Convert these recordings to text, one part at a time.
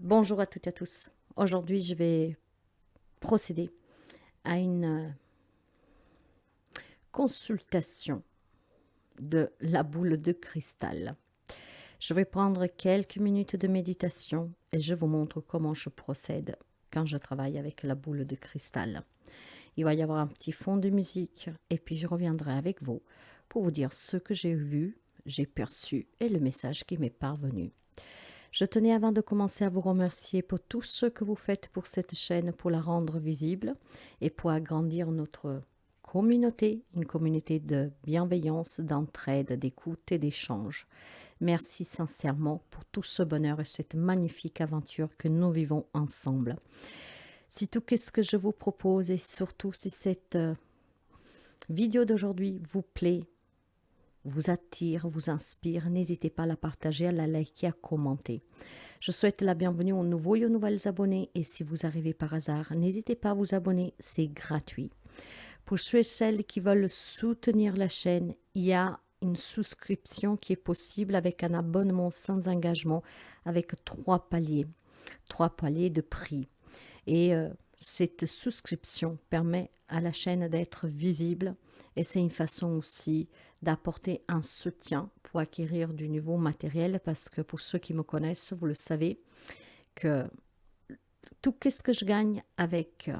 Bonjour à toutes et à tous. Aujourd'hui, je vais procéder à une consultation de la boule de cristal. Je vais prendre quelques minutes de méditation et je vous montre comment je procède quand je travaille avec la boule de cristal. Il va y avoir un petit fond de musique et puis je reviendrai avec vous pour vous dire ce que j'ai vu, j'ai perçu et le message qui m'est parvenu. Je tenais avant de commencer à vous remercier pour tout ce que vous faites pour cette chaîne, pour la rendre visible et pour agrandir notre communauté, une communauté de bienveillance, d'entraide, d'écoute et d'échange. Merci sincèrement pour tout ce bonheur et cette magnifique aventure que nous vivons ensemble. Si tout ce que je vous propose et surtout si cette vidéo d'aujourd'hui vous plaît, vous attire, vous inspire, n'hésitez pas à la partager, à la liker, à commenter. Je souhaite la bienvenue aux nouveaux et aux nouvelles abonnés et si vous arrivez par hasard, n'hésitez pas à vous abonner, c'est gratuit. Pour ceux et celles qui veulent soutenir la chaîne, il y a une souscription qui est possible avec un abonnement sans engagement avec trois paliers de prix. Et cette souscription permet à la chaîne d'être visible et c'est une façon aussi d'apporter un soutien pour acquérir du nouveau matériel parce que pour ceux qui me connaissent, vous le savez, que tout ce que je gagne avec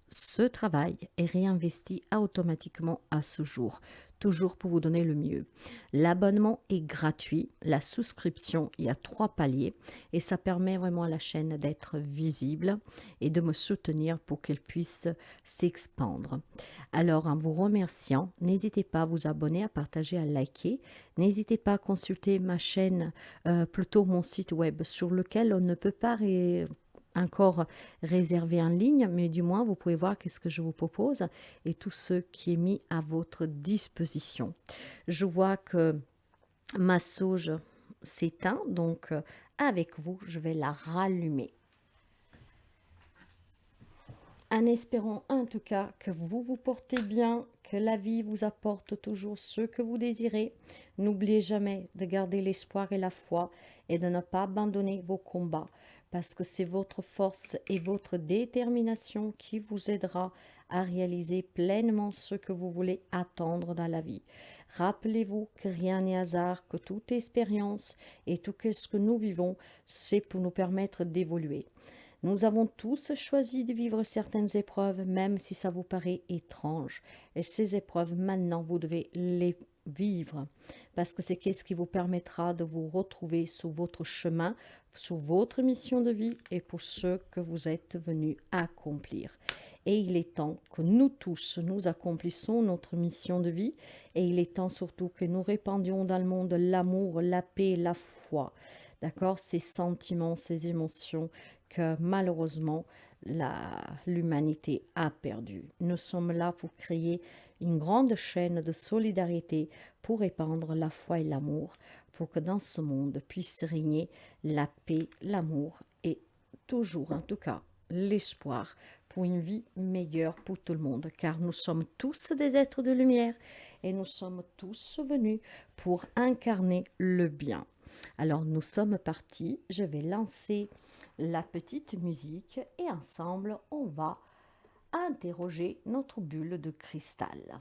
ce travail est réinvesti automatiquement à ce jour, toujours pour vous donner le mieux. L'abonnement est gratuit, la souscription, il y a trois paliers et ça permet vraiment à la chaîne d'être visible et de me soutenir pour qu'elle puisse s'expandre. Alors, en vous remerciant, n'hésitez pas à vous abonner, à partager, à liker. N'hésitez pas à consulter ma chaîne, plutôt mon site web sur lequel on ne peut pas encore réservé en ligne, mais du moins vous pouvez voir qu'est-ce que je vous propose et tout ce qui est mis à votre disposition. Je vois que ma sauge s'éteint, donc avec vous, je vais la rallumer. En espérant en tout cas que vous vous portez bien, que la vie vous apporte toujours ce que vous désirez. N'oubliez jamais de garder l'espoir et la foi et de ne pas abandonner vos combats parce que c'est votre force et votre détermination qui vous aidera à réaliser pleinement ce que vous voulez attendre dans la vie. Rappelez-vous que rien n'est hasard, que toute expérience et tout ce que nous vivons, c'est pour nous permettre d'évoluer. Nous avons tous choisi de vivre certaines épreuves, même si ça vous paraît étrange. Et ces épreuves, maintenant, vous devez les vivre, parce que c'est ce qui vous permettra de vous retrouver sur votre chemin, sur votre mission de vie et pour ce que vous êtes venu accomplir. Et il est temps que nous tous, nous accomplissions notre mission de vie et il est temps surtout que nous répandions dans le monde l'amour, la paix, la foi. D'accord? Ces sentiments, ces émotions que malheureusement l'humanité a perdu. Nous sommes là pour créer une grande chaîne de solidarité pour répandre la foi et l'amour, pour que dans ce monde puisse régner la paix, l'amour et toujours, en tout cas, l'espoir pour une vie meilleure pour tout le monde, car nous sommes tous des êtres de lumière et nous sommes tous venus pour incarner le bien. Alors nous sommes partis, je vais lancer la petite musique et ensemble on va interroger notre bulle de cristal.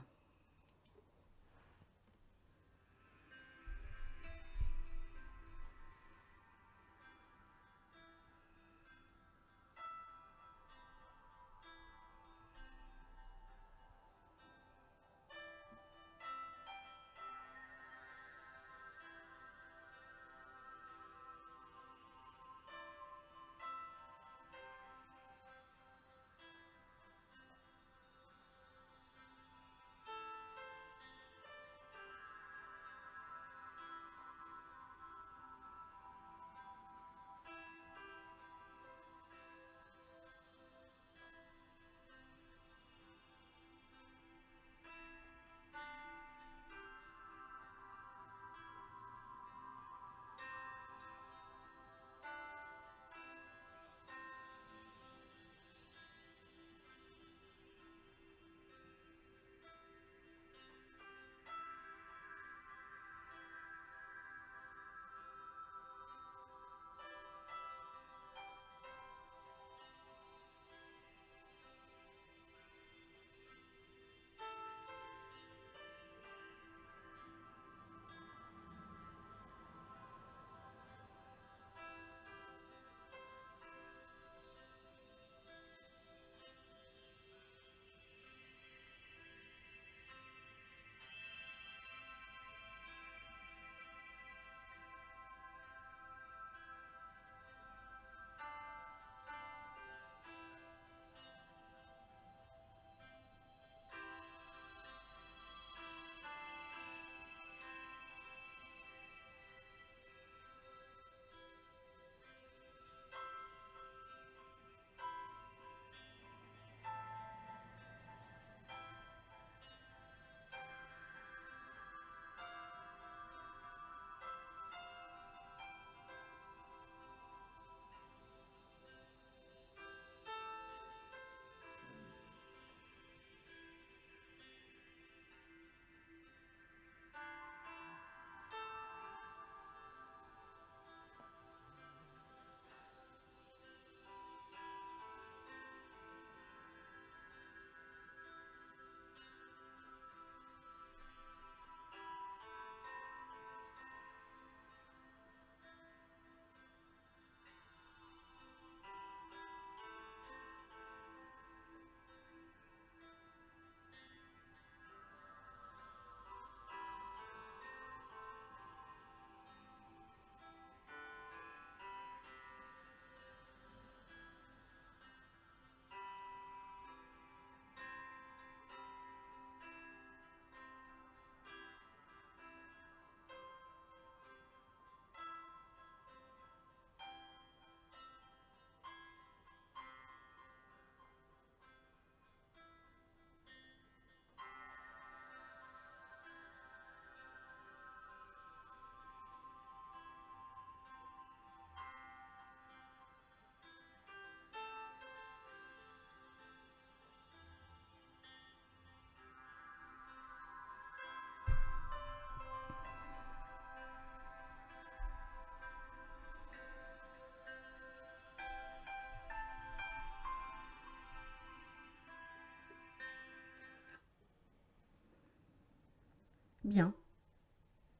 Bien,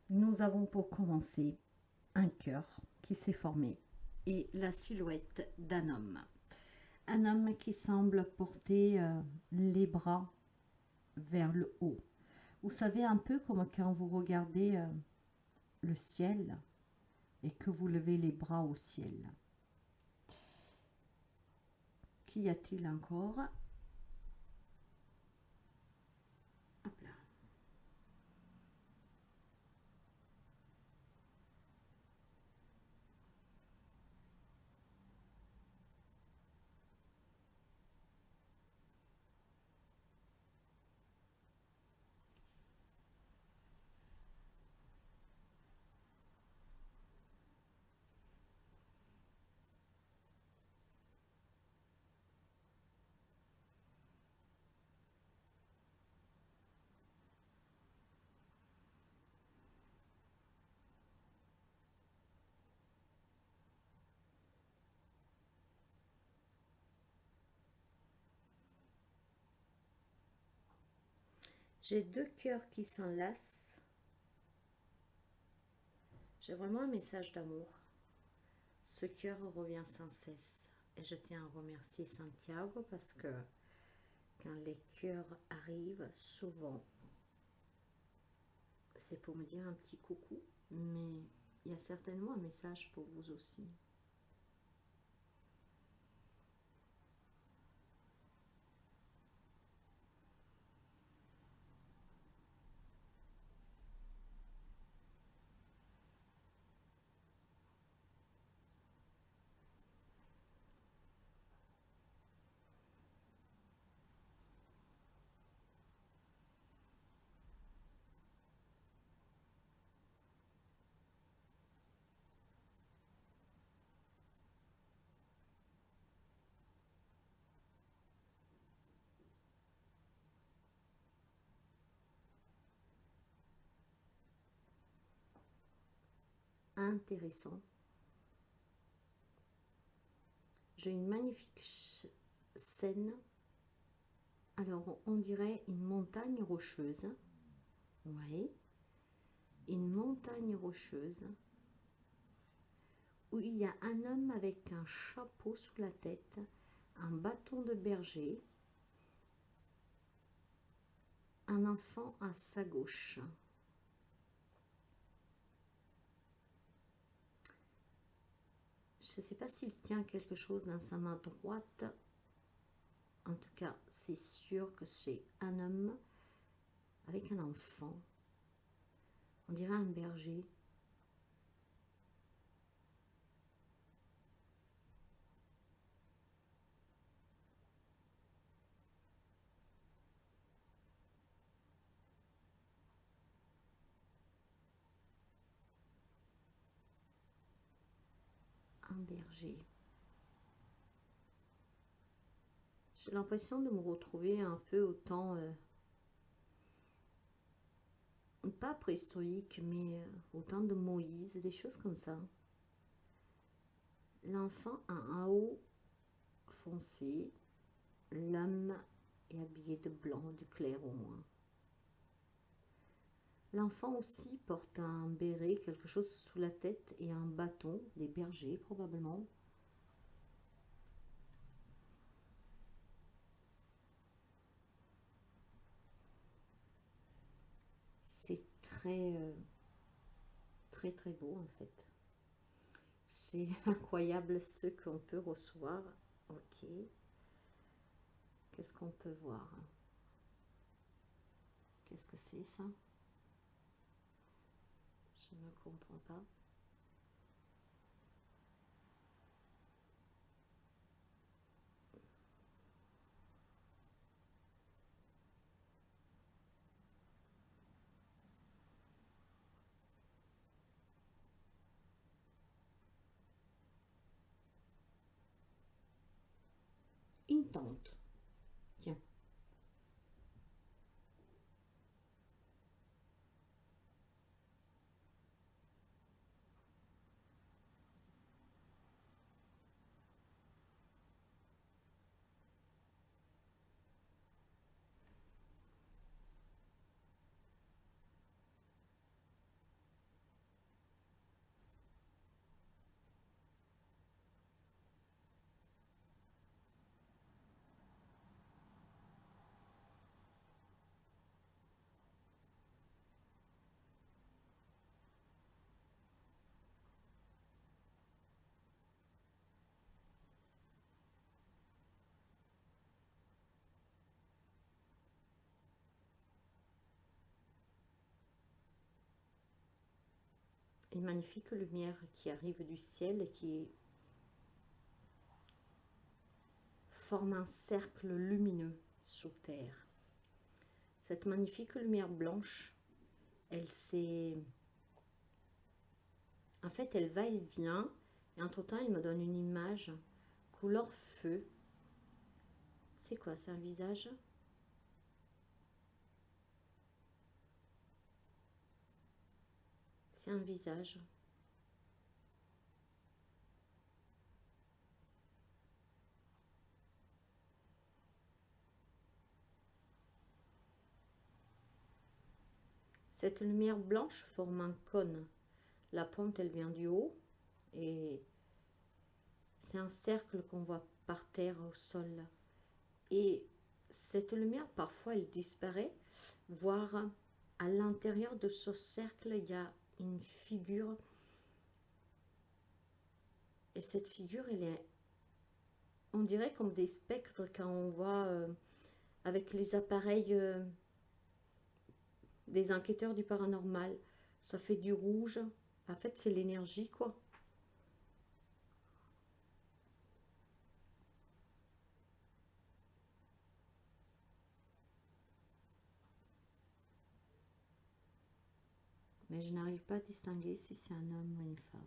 nous avons pour commencer un cœur qui s'est formé et la silhouette d'un homme. Un homme qui semble porter les bras vers le haut. Vous savez, un peu comme quand vous regardez le ciel et que vous levez les bras au ciel. Qu'y a-t-il encore? Hop là. J'ai deux cœurs qui s'enlacent. J'ai vraiment un message d'amour. Ce cœur revient sans cesse. Et je tiens à remercier Santiago parce que quand les cœurs arrivent, souvent, c'est pour me dire un petit coucou. Mais il y a certainement un message pour vous aussi. Intéressant. J'ai une magnifique scène. Alors, on dirait une montagne rocheuse. Oui. Une montagne rocheuse où il y a un homme avec un chapeau sous la tête, un bâton de berger, un enfant à sa gauche. Je ne sais pas s'il tient quelque chose dans sa main droite. En tout cas, c'est sûr que c'est un homme avec un enfant. On dirait un berger. Un berger. J'ai l'impression de me retrouver un peu au temps, pas préhistorique, mais au temps de Moïse, des choses comme ça. L'enfant a un haut foncé, l'homme est habillé de blanc, de clair au moins. L'enfant aussi porte un béret, quelque chose sous la tête et un bâton, des bergers probablement. C'est très très beau en fait. C'est incroyable ce qu'on peut recevoir. Ok. Qu'est-ce qu'on peut voir? Qu'est-ce que c'est ça? Je ne comprends pas. Une tente. Tiens. une magnifique lumière qui arrive du ciel et qui forme un cercle lumineux sous terre. Cette magnifique lumière blanche, elle s'est... En fait, elle va, elle vient, et entre-temps, elle me donne une image couleur feu. C'est quoi? C'est un visage? C'est un visage. Cette lumière blanche forme un cône. La pointe, elle vient du haut et c'est un cercle qu'on voit par terre au sol. Et cette lumière, parfois, elle disparaît, voire à l'intérieur de ce cercle, il y a une figure. Et cette figure, elle est, on dirait comme des spectres quand on voit avec les appareils des enquêteurs du paranormal. Ça fait du rouge. En fait, c'est l'énergie, quoi. Mais je n'arrive pas à distinguer si c'est un homme ou une femme.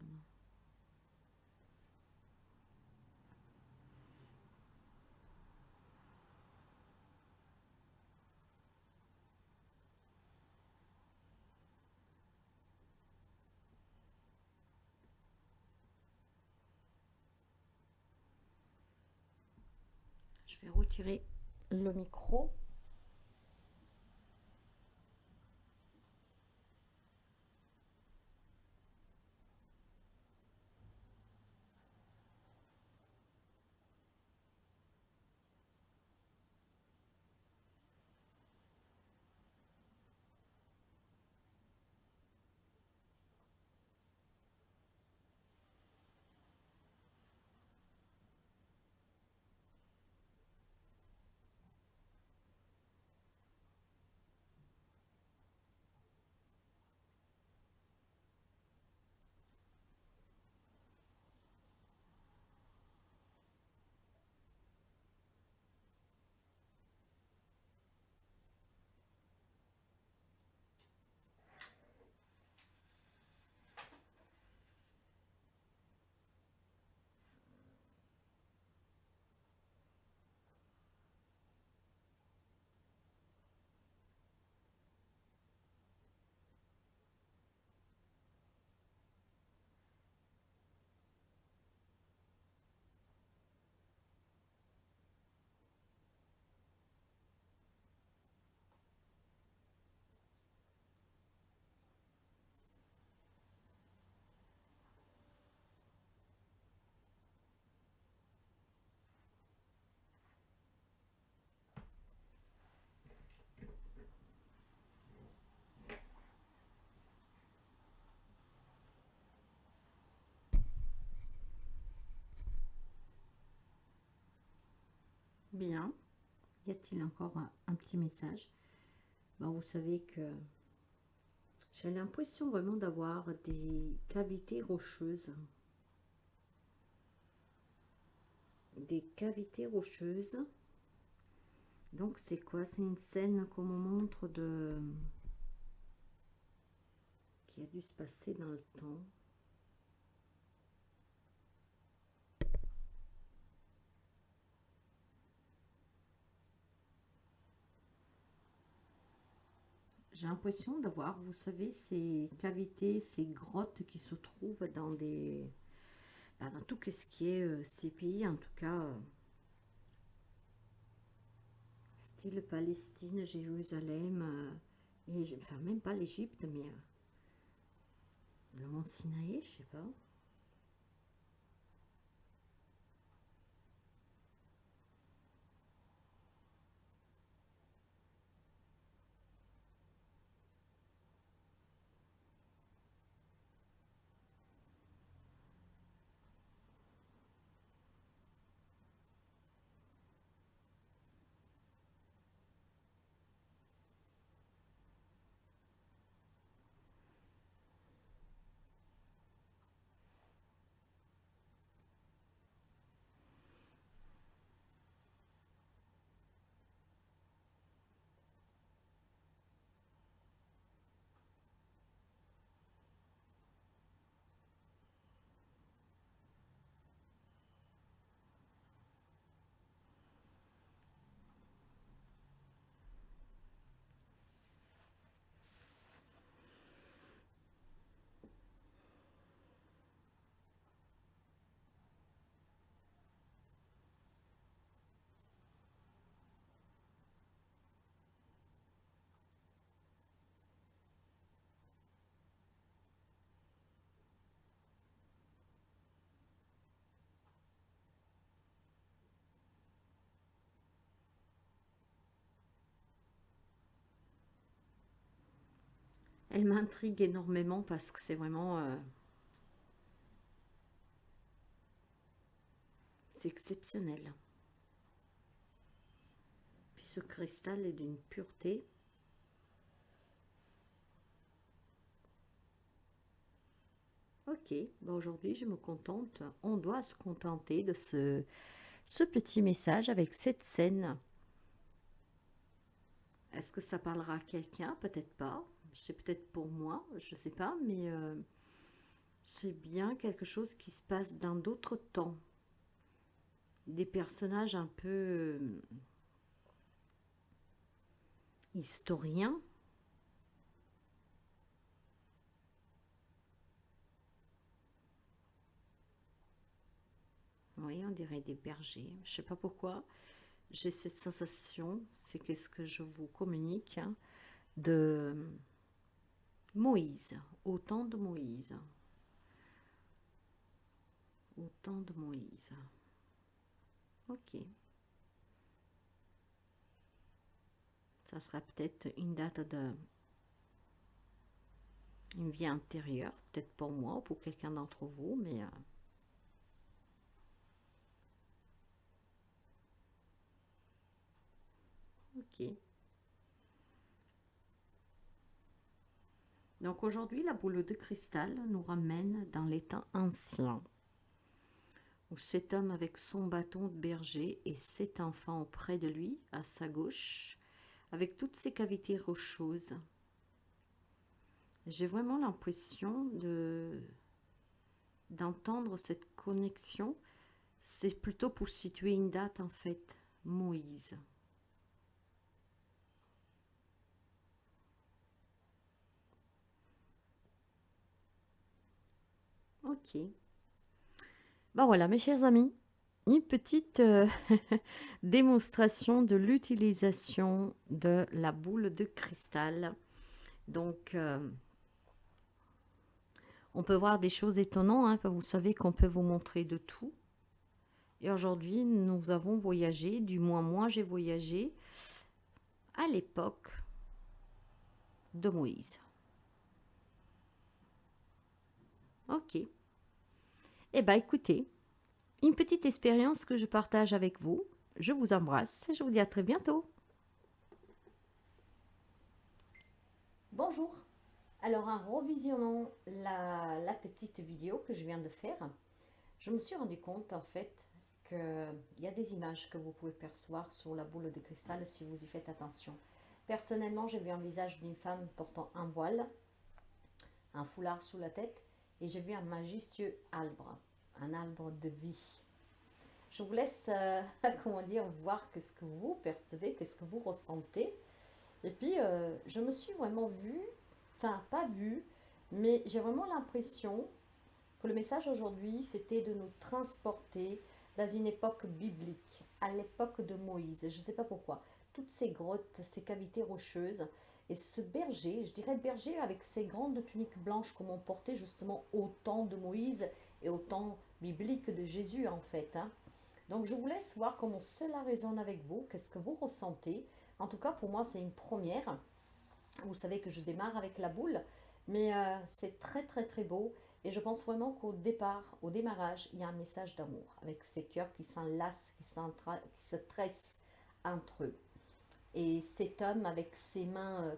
Je vais retirer le micro. Bien. Y a-t-il encore un petit message? Ben, vous savez que j'ai l'impression vraiment d'avoir des cavités rocheuses. Des cavités rocheuses. Donc c'est quoi? C'est une scène qu'on me montre de... qui a dû se passer dans le temps. J'ai l'impression d'avoir, vous savez, ces cavités, ces grottes qui se trouvent dans des... ben, dans tout ce qui est ces pays, en tout cas, style Palestine, Jérusalem, enfin même pas l'Égypte, mais le mont Sinaï, je sais pas. Elle m'intrigue énormément parce que c'est vraiment... c'est exceptionnel. Puis ce cristal est d'une pureté. Ok, ben aujourd'hui je me contente. On doit se contenter de ce petit message avec cette scène. Est-ce que ça parlera à quelqu'un? Peut-être pas. C'est peut-être pour moi, je sais pas, mais c'est bien quelque chose qui se passe dans d'autres temps. Des personnages un peu historiens. Oui, on dirait des bergers. Je sais pas pourquoi. J'ai cette sensation, c'est qu'est-ce que je vous communique, hein, de Moïse, au temps de Moïse. Au temps de Moïse. Ok. Ça sera peut-être une date de une vie antérieure, peut-être pour moi ou pour quelqu'un d'entre vous, mais ok. Donc aujourd'hui, la boule de cristal nous ramène dans les temps anciens, où cet homme avec son bâton de berger et 7 enfants auprès de lui, à sa gauche, avec toutes ces cavités rocheuses. J'ai vraiment l'impression d'entendre cette connexion. C'est plutôt pour situer une date en fait, Moïse. Ok. Ben voilà, mes chers amis, une petite démonstration de l'utilisation de la boule de cristal. Donc, on peut voir des choses étonnantes, hein, vous savez qu'on peut vous montrer de tout. Et aujourd'hui, nous avons voyagé, du moins moi j'ai voyagé à l'époque de Moïse. Ok. Eh bien écoutez, une petite expérience que je partage avec vous. Je vous embrasse et je vous dis à très bientôt. Bonjour. Alors en revisionnant la petite vidéo que je viens de faire, je me suis rendu compte en fait qu'il y a des images que vous pouvez percevoir sur la boule de cristal si vous y faites attention. Personnellement, j'ai vu un visage d'une femme portant un voile, un foulard sous la tête, et j'ai vu un majestueux arbre, un arbre de vie. Je vous laisse, comment dire, voir qu'est-ce que vous percevez, qu'est-ce que vous ressentez. Et puis, je me suis vraiment vue, enfin pas vue, mais j'ai vraiment l'impression que le message aujourd'hui, c'était de nous transporter dans une époque biblique, à l'époque de Moïse. Je ne sais pas pourquoi. Toutes ces grottes, ces cavités rocheuses, et ce berger, je dirais berger avec ses grandes tuniques blanches comme on portait justement au temps de Moïse et au temps biblique de Jésus en fait. Hein. Donc je vous laisse voir comment cela résonne avec vous, qu'est-ce que vous ressentez. En tout cas, pour moi, c'est une première. Vous savez que je démarre avec la boule, mais c'est très très très beau. Et je pense vraiment qu'au départ, au démarrage, il y a un message d'amour avec ces cœurs qui s'enlacent, qui se tressent entre eux. Et cet homme avec ses mains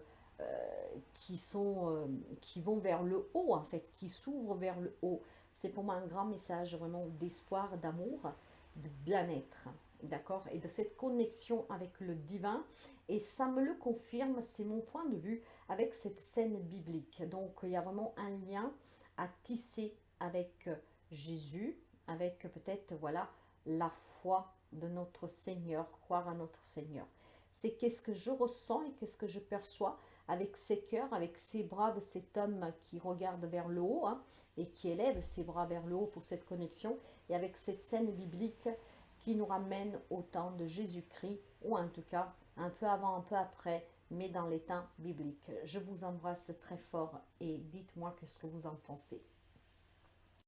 qui vont vers le haut en fait, qui s'ouvrent vers le haut. C'est pour moi un grand message vraiment d'espoir, d'amour, de bien-être, d'accord, et de cette connexion avec le divin. Et ça me le confirme, c'est mon point de vue avec cette scène biblique. Donc il y a vraiment un lien à tisser avec Jésus, avec peut-être voilà la foi de notre Seigneur, croire à notre Seigneur. C'est qu'est-ce que je ressens et qu'est-ce que je perçois avec ses cœurs, avec ses bras de cet homme qui regarde vers le haut, hein, et qui élève ses bras vers le haut pour cette connexion, et avec cette scène biblique qui nous ramène au temps de Jésus-Christ, ou en tout cas un peu avant, un peu après, mais dans les temps bibliques. Je vous embrasse très fort et dites-moi ce que vous en pensez.